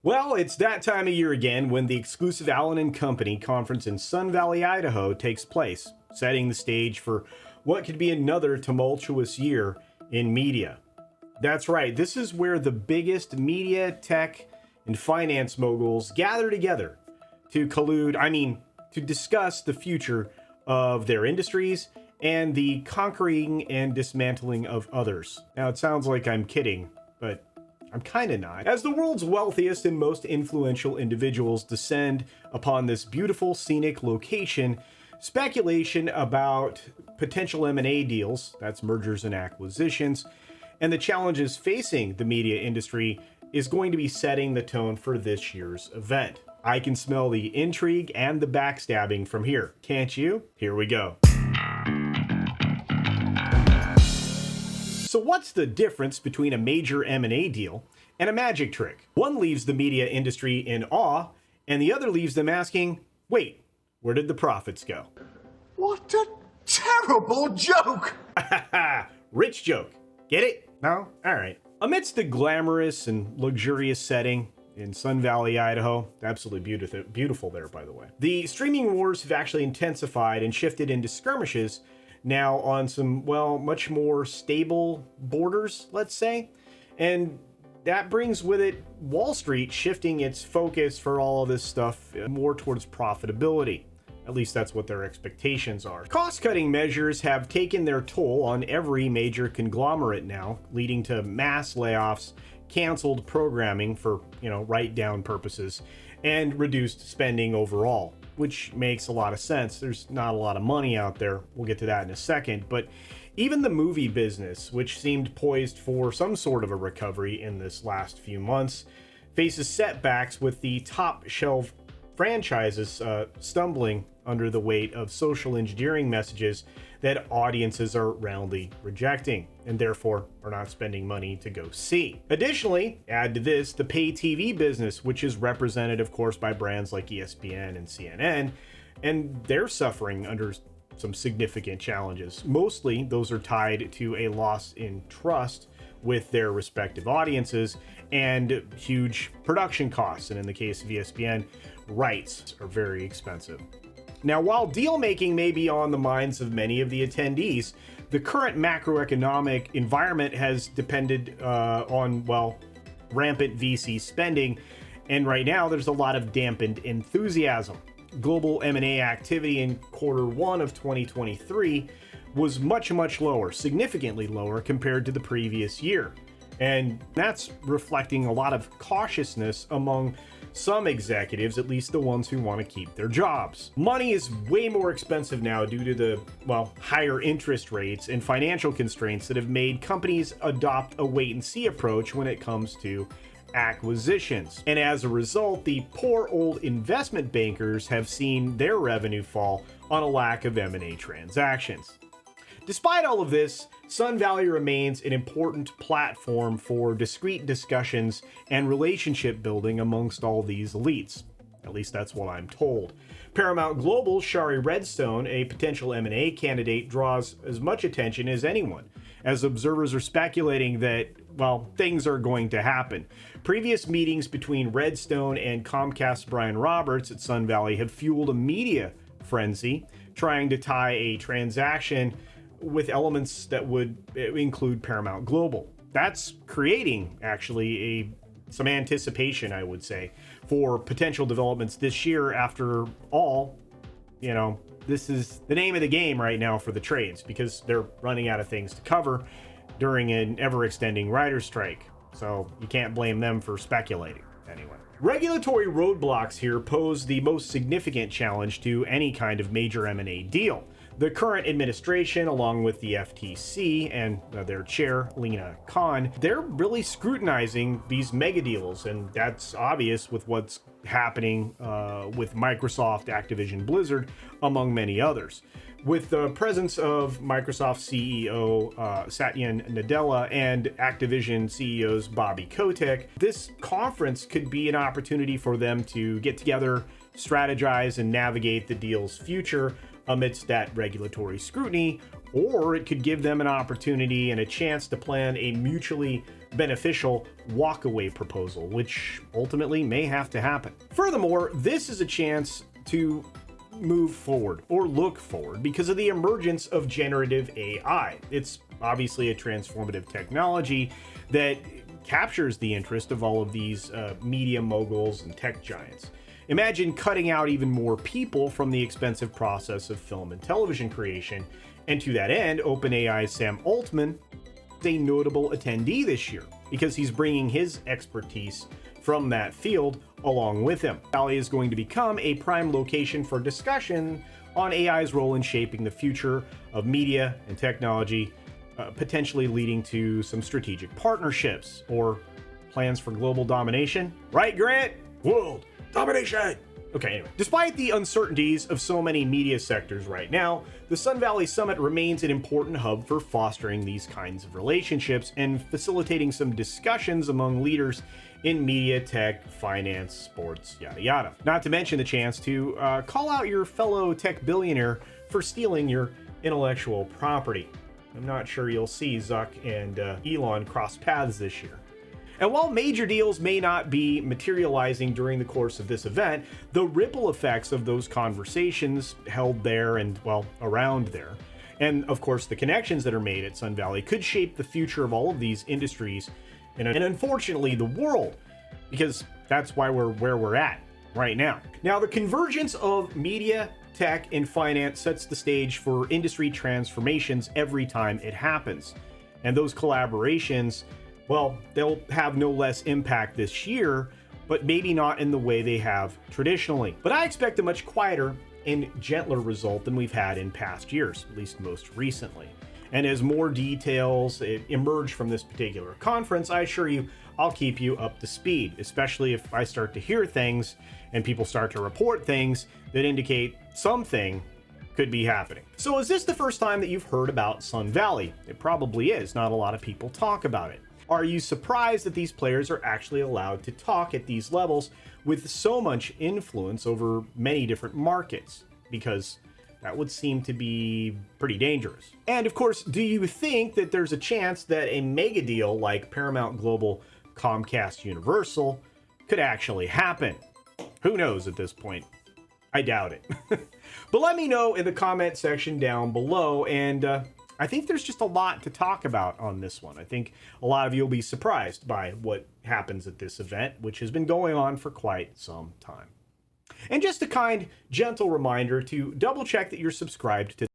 Well, it's that time of year again when the exclusive Allen and Company conference in Sun Valley, Idaho takes place, setting the stage for what could be another tumultuous year in media. That's right, this is where the biggest media, tech, and finance moguls gather together to to discuss the future of their industries and the conquering and dismantling of others. Now, it sounds like I'm kidding, but I'm kind of not. As the world's wealthiest and most influential individuals descend upon this beautiful scenic location, speculation about potential M&A deals, that's mergers and acquisitions, and the challenges facing the media industry is going to be setting the tone for this year's event. I can smell the intrigue and the backstabbing from here, can't you? Here we go. So what's the difference between a major M&A deal and a magic trick? One leaves the media industry in awe, and the other leaves them asking, wait, where did the profits go? What a terrible joke! Rich joke. Get it? No? Alright. Amidst the glamorous and luxurious setting in Sun Valley, Idaho, absolutely beautiful there, by the way, the streaming wars have actually intensified and shifted into skirmishes now on some, well, much more stable borders, let's say. And that brings with it Wall Street shifting its focus for all of this stuff more towards profitability. At least that's what their expectations are. Cost-cutting measures have taken their toll on every major conglomerate now, leading to mass layoffs, canceled programming for, write-down purposes, and reduced spending overall, which makes a lot of sense. There's not a lot of money out there. We'll get to that in a second. But even the movie business, which seemed poised for some sort of a recovery in this last few months, faces setbacks with the top shelf franchises stumbling under the weight of social engineering messages that audiences are roundly rejecting and therefore are not spending money to go see. Additionally, add to this the pay TV business, which is represented, of course, by brands like ESPN and CNN, and they're suffering under some significant challenges. Mostly, those are tied to a loss in trust with their respective audiences and huge production costs. And in the case of ESPN, rights are very expensive. Now, while deal making may be on the minds of many of the attendees, the current macroeconomic environment has depended on, rampant VC spending, and right now there's a lot of dampened enthusiasm. Global M&A activity in Q1 of 2023 was much lower, significantly lower compared to the previous year. And that's reflecting a lot of cautiousness among some executives, at least the ones who want to keep their jobs. Money is way more expensive now due to the, higher interest rates and financial constraints that have made companies adopt a wait-and-see approach when it comes to acquisitions. And as a result, the poor old investment bankers have seen their revenue fall on a lack of M&A transactions. Despite all of this, Sun Valley remains an important platform for discreet discussions and relationship building amongst all these elites. At least that's what I'm told. Paramount Global's Shari Redstone, a potential M&A candidate, draws as much attention as anyone, as observers are speculating that, things are going to happen. Previous meetings between Redstone and Comcast's Brian Roberts at Sun Valley have fueled a media frenzy, trying to tie a transaction with elements that would include Paramount Global. That's creating actually some anticipation, I would say, for potential developments this year. After all, this is the name of the game right now for the trades because they're running out of things to cover during an ever-extending writer's strike. So you can't blame them for speculating anyway. Regulatory roadblocks here pose the most significant challenge to any kind of major M&A deal. The current administration, along with the FTC and their chair, Lena Khan, they're really scrutinizing these mega deals, and that's obvious with what's happening with Microsoft, Activision Blizzard, among many others. With the presence of Microsoft CEO Satya Nadella and Activision CEOs Bobby Kotick, this conference could be an opportunity for them to get together, strategize, and navigate the deal's future amidst that regulatory scrutiny, or it could give them an opportunity and a chance to plan a mutually beneficial walkaway proposal, which ultimately may have to happen. Furthermore, this is a chance to move forward or look forward because of the emergence of generative AI. It's obviously a transformative technology that captures the interest of all of these media moguls and tech giants. Imagine cutting out even more people from the expensive process of film and television creation, and to that end, OpenAI's Sam Altman is a notable attendee this year because he's bringing his expertise from that field along with him. Valley is going to become a prime location for discussion on AI's role in shaping the future of media and technology, potentially leading to some strategic partnerships or plans for global domination. Right, Grant? World domination! Okay, anyway. Despite the uncertainties of so many media sectors right now, the Sun Valley Summit remains an important hub for fostering these kinds of relationships and facilitating some discussions among leaders in media, tech, finance, sports, yada yada. Not to mention the chance to call out your fellow tech billionaire for stealing your intellectual property. I'm not sure you'll see Zuck and Elon cross paths this year. And while major deals may not be materializing during the course of this event, the ripple effects of those conversations held there and, well, around there, and of course the connections that are made at Sun Valley could shape the future of all of these industries and unfortunately the world, because that's why we're where we're at right now. Now, the convergence of media, tech, and finance sets the stage for industry transformations every time it happens. And those collaborations, well, they'll have no less impact this year, but maybe not in the way they have traditionally. But I expect a much quieter and gentler result than we've had in past years, at least most recently. And as more details emerge from this particular conference, I assure you, I'll keep you up to speed, especially if I start to hear things and people start to report things that indicate something could be happening. So is this the first time that you've heard about Sun Valley? It probably is. Not a lot of people talk about it. Are you surprised that these players are actually allowed to talk at these levels with so much influence over many different markets? Because that would seem to be pretty dangerous. And of course, do you think that there's a chance that a mega deal like Paramount Global, Comcast, Universal could actually happen? Who knows at this point? I doubt it. But let me know in the comment section down below, and I think there's just a lot to talk about on this one. I think a lot of you will be surprised by what happens at this event, which has been going on for quite some time. And just a kind, gentle reminder to double check that you're subscribed to